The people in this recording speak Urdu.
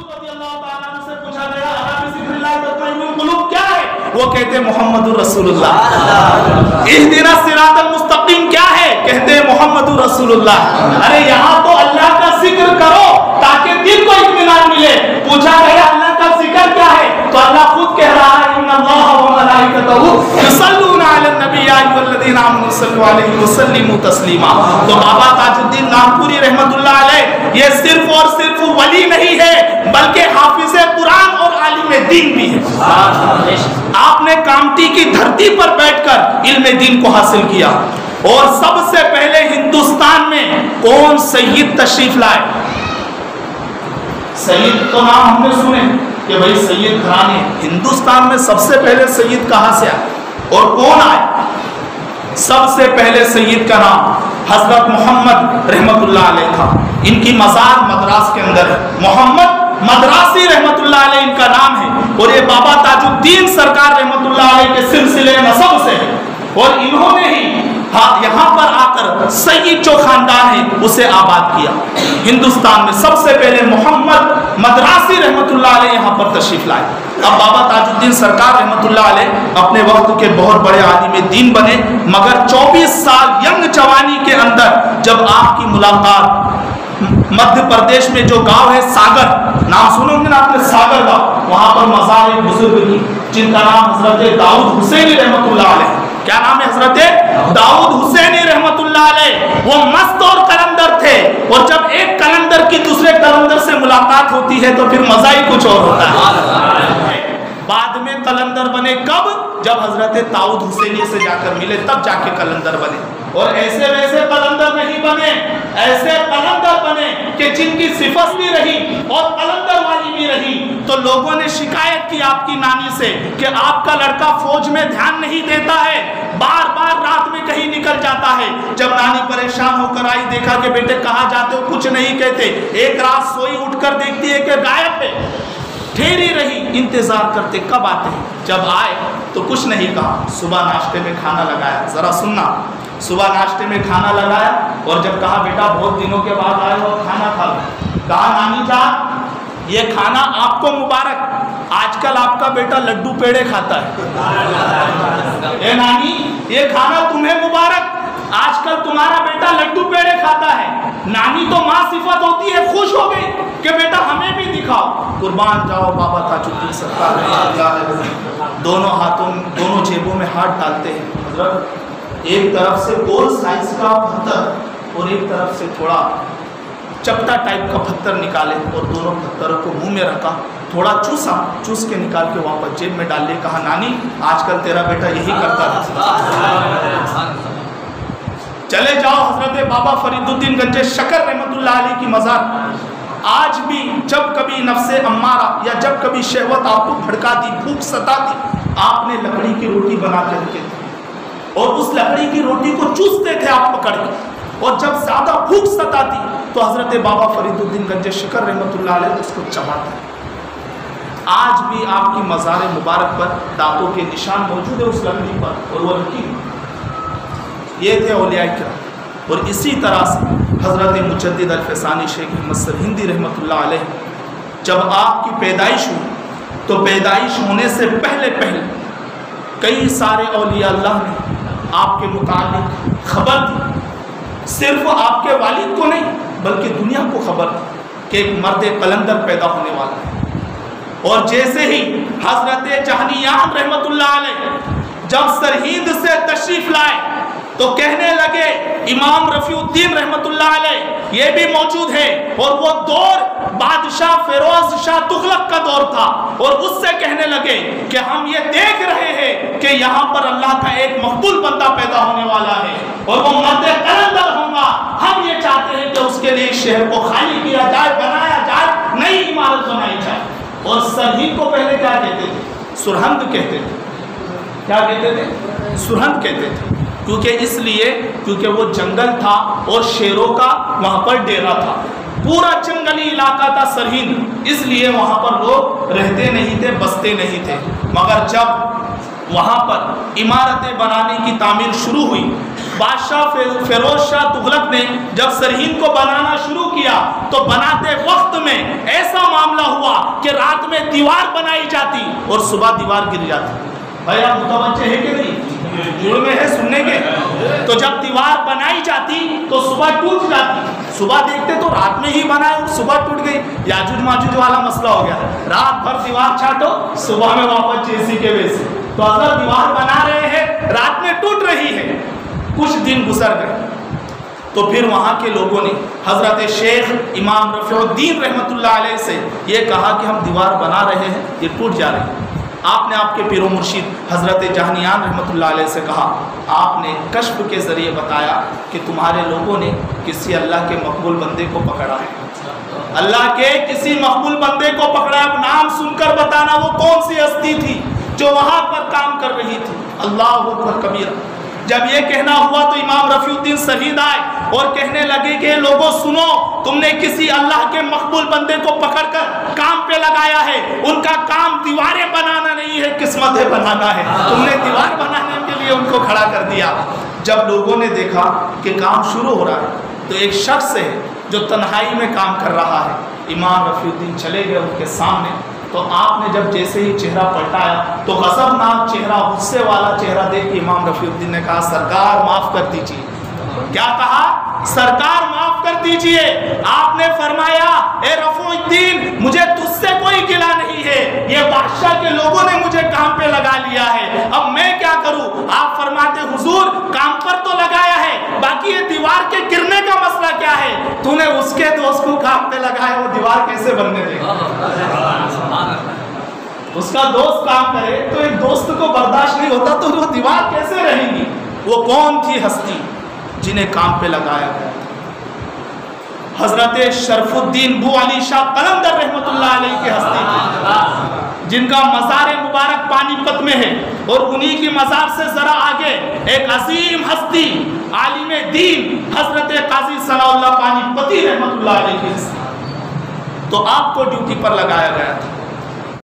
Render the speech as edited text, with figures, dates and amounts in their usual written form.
رضی اللہ تعالیٰ عنہ سے پوچھا گیا بذکر اللہ تطمئن القلوب کیا ہے؟ وہ کہتے محمد رسول اللہ. اہدنا الصراط المستقیم کیا ہے؟ کہتے محمد رسول اللہ. ارے یہاں تو اللہ کا ذکر کرو تاکہ دل کو اطمینان ملے. پوچھا گیا اللہ کا ذکر کیا ہے؟ تو اللہ خود کہہ رہا ہے ان اللہ و ملائکتہ یصلون علی النبی یا ایھا الذین آمنوا صلوا علیہ وسلموا تسلیما. تو بابا تاج الدین نامپوری رحمۃ اللہ علیہ یہ صرف اور صرف ولی نہیں ہے بلکہ حافظ قرآن اور عالم دین بھی ہے. آپ نے کامٹی کی دھرتی پر بیٹھ کر علم دین کو حاصل کیا. اور سب سے پہلے ہندوستان میں کون سید تشریف لائے؟ سید تو نام ہم نے سنے کہ بھائی سید گھرانے. ہندوستان میں سب سے پہلے سید کہاں سے آئے اور کون آئے؟ سب سے پہلے سید کا نام حضرت محمد رحمت اللہ علیہ تھا. ان کی مزار مدراس کے اندر ہے. محمد مدراسی رحمت اللہ علیہ ان کا نام ہے. اور یہ بابا تاج الدین سرکار رحمت اللہ علیہ کے سلسلے نسب سے ہے. اور انہوں نے ہی یہاں پر آ کر سید جو خاندان ہے اسے آباد کیا. ہندوستان میں سب سے پہلے محمد مدراسی رحمت اللہ علیہ یہاں پر تشریف لائے. اب بابا تاج الدین سرکار رحمت اللہ علیہ اپنے وقت کے بہت بڑے عالم دین بنے. مگر 24 سال ینگ جوانی کے اندر جب آپ کی ملاقات مدھیہ پردیش میں جو گاؤں ہے ساگر, نام سنو گے نا آپ نے ساگر گاؤں, وہاں پر مزار ایک بزرگ کی جن کا نام حضرت داؤد حسینی رحمت اللہ علیہ. کیا نام ہے؟ حضرت داؤد حسینی رحمت اللہ علیہ. وہ مست اور قلندر تھے. اور جب ایک قلندر کی دوسرے قلندر سے ملاقات ہوتی ہے تو پھر مزہ ہی کچھ اور ہوتا ہے. بعد میں قلندر بنے کب؟ جب حضرت داؤد حسینی سے جا کر ملے تب جا کے قلندر بنے. اور ایسے ویسے قلندر نہیں بنے, ایسے قلندر بنے کہ جن کی صفت بھی رہی اور قلندر والی بھی رہی. تو لوگوں نے شکایت کی آپ کی نانی سے کہ آپ کا لڑکا فوج میں دھیان نہیں دیتا ہے, بار بار رات میں کہیں نکل جاتا ہے. جب نانی پریشان ہو کر آئی, دیکھا کہ بیٹے کہاں جاتے ہو؟ کچھ نہیں کہتے. ایک رات سوئی اٹھ کر دیکھتی ہے کہ غائب ہے. ٹھہری رہی, انتظار کرتے کب آتے ہیں. جب آئے تو کچھ نہیں کہا. صبح ناشتے میں کھانا لگایا. ذرا سننا, صبح ناشتے میں کھانا لگایا اور جب کہا بیٹا بہت دنوں کے بعد آئے ہو کھانا کھا لو. کہا نانی جان یہ کھانا آپ کو مبارک, آج کل آپ کا بیٹا لڈو پیڑے کھاتا ہے. اے نانی یہ کھانا تمہیں مبارک, آج کل تمہارا بیٹا لڈو پیڑے کھاتا ہے. نانی تو ماں صفت ہوتی ہے, خوش ہو گئی کہ بیٹا ہمیں بھی دکھاؤ. قربان جاؤ بابا تاج الدین سرکار دونوں ہاتھوں دونوں جیبوں میں ہاتھ ڈالتے ہیں. حضرت ایک طرف سے گول سائز کا پتھر اور ایک طرف سے تھوڑا چپٹا ٹائپ کا پتھر نکالے اور دونوں پتھروں کو منہ میں رکھا, تھوڑا چوسا, چوس کے نکال کے واپس جیب میں ڈال لے. کہا نانی آج کل تیرا بیٹا یہی کرتا ہے. چلے جاؤ حضرت بابا فرید الدین گنج شکر رحمت اللہ علیہ کی مزار. آج بھی جب کبھی نفس امارہ یا جب کبھی شہوت آپ کو بھڑکاتی, بھوک ستاتی, آپ نے لکڑی کی روٹی بنا کے رکھی تھی اور اس لکڑی کی روٹی کو چوستے تھے آپ پکڑ کے. اور جب زیادہ بھوک ستاتی تو حضرت بابا فرید الدین گنج شکر رحمت اللہ علیہ اس کو چباتے. آج بھی آپ کی مزار مبارک پر دانتوں کے نشان موجود ہے اس لکڑی پر, اور وہ رکھی. یہ تھے اولیاء کرام. اور اسی طرح سے حضرت مجدد الفسانی شیخ احمد سرہندی رحمت اللہ علیہ جب آپ کی پیدائش ہوئی تو پیدائش ہونے سے پہلے کئی سارے اولیاء اللہ نے آپ کے متعلق خبر دی. صرف آپ کے والد کو نہیں بلکہ دنیا کو خبر دی کہ ایک مرد قلندر پیدا ہونے والا ہے. اور جیسے ہی حضرت جہنیان رحمت اللہ علیہ جب سرہند سے تشریف لائے تو کہنے لگے, امام رفیع الدین رحمت اللہ علیہ یہ بھی موجود ہے, اور وہ دور بادشاہ فیروز شاہ تغلق کا دور تھا, اور اس سے کہنے لگے کہ ہم یہ دیکھ رہے ہیں کہ یہاں پر اللہ کا ایک مقبول بندہ پیدا ہونے والا ہے اور وہ مرد قلندر ہوگا. ہم یہ چاہتے ہیں کہ اس کے لیے شہر کو خالی کیا جائے, بنایا جائے, نئی عمارت بنائی جائے. اور سرہند کو پہلے کیا کہتے تھے؟ سرہند کہتے تھے. کیا کہتے تھے؟ سرہند کہتے تھے. کیونکہ وہ جنگل تھا اور شیروں کا وہاں پر ڈیرا تھا, پورا جنگلی علاقہ تھا سرہند, اس لیے وہاں پر لوگ رہتے نہیں تھے, بستے نہیں تھے. مگر جب وہاں پر عمارتیں بنانے کی تعمیر شروع ہوئی بادشاہ فیروز شاہ تغلق نے جب سرہند کو بنانا شروع کیا تو بناتے وقت میں ایسا معاملہ ہوا کہ رات میں دیوار بنائی جاتی اور صبح دیوار گر جاتی. بھائی آپ متوجہ ہے کہ نہیں؟ جڑ میں ہے سننے کے. تو جب دیوار بنائی جاتی تو صبح ٹوٹ جاتی. صبح دیکھتے تو رات میں ہی بنائے اور صبح ٹوٹ گئی. یاجوج ماجوج والا مسئلہ ہو گیا. رات بھر دیوار چھاٹو, صبح میں واپس جیسی کے ویسے. تو اگر دیوار بنا رہے ہیں, رات میں ٹوٹ رہی ہے. کچھ دن گزر گئے تو پھر وہاں کے لوگوں نے حضرت شیخ امام رفیع الدین رحمۃ اللہ علیہ سے یہ کہا کہ ہم دیوار بنا رہے ہیں, یہ ٹوٹ جا رہی ہے. آپ نے آپ کے پیر و مرشد حضرت جہنیان رحمۃ اللہ علیہ سے کہا, آپ نے کشف کے ذریعے بتایا کہ تمہارے لوگوں نے کسی اللہ کے مقبول بندے کو پکڑا ہے. اللہ کے کسی مقبول بندے کو پکڑا. اب نام سن کر بتانا وہ کون سی ہستی تھی جو وہاں پر کام کر رہی تھی. اللہ اکبر کبیرہ. جب یہ کہنا ہوا تو امام رفیع الدین شہید آئے اور کہنے لگے کہ لوگوں سنو, تم نے کسی اللہ کے مقبول بندے کو پکڑ کر کام پہ لگایا ہے. ان کا کام دیواریں بنانا نہیں ہے, قسمتیں بنانا ہے. تم نے دیوار بنانے کے لیے ان کو کھڑا کر دیا. جب لوگوں نے دیکھا کہ کام شروع ہو رہا ہے تو ایک شخص ہے جو تنہائی میں کام کر رہا ہے. امام رفیع الدین چلے گئے ان کے سامنے. تو آپ نے جب جیسے ہی چہرہ پلٹایا تو غضبناک چہرہ, غصے والا چہرہ دیکھ کے امام رفیع الدین نے کہا سرکار معاف کر دیجیے. کیا کہا؟ سرکار معاف کر دیجیے. آپ نے فرمایا اے رفیع الدین, مجھے تجھ سے کوئی گلہ نہیں ہے, یہ بادشاہ کے لوگوں نے مجھے کام پہ لگا لیا ہے, اب میں کیا کروں؟ آپ فرماتے حضور کام پر تو لگایا ہے, باقی یہ دیوار کے گرنے کا مسئلہ کیا ہے؟ تو نے اس کے دوست کو کام پہ لگایا, وہ دیوار کیسے بننے دے گا؟ اس کا دوست کام کرے تو ایک دوست کو برداشت نہیں ہوتا تو وہ دیوار کیسے رہیں گی؟ وہ کون تھی ہستی جنہیں کام پہ لگایا گیا؟ حضرت شرف الدین بو علی شاہ قلندر رحمۃ اللہ علیہ کی ہستی تھی, جن کا مزار مبارک پانی پت میں ہے. اور انہی کی مزار سے ذرا آگے ایک عظیم ہستی عالم دین حضرت قاضی ثناء اللہ پانی پتی رحمۃ اللہ علیہ کی ہستی. تو آپ کو ڈیوٹی پر لگایا گیا تھا.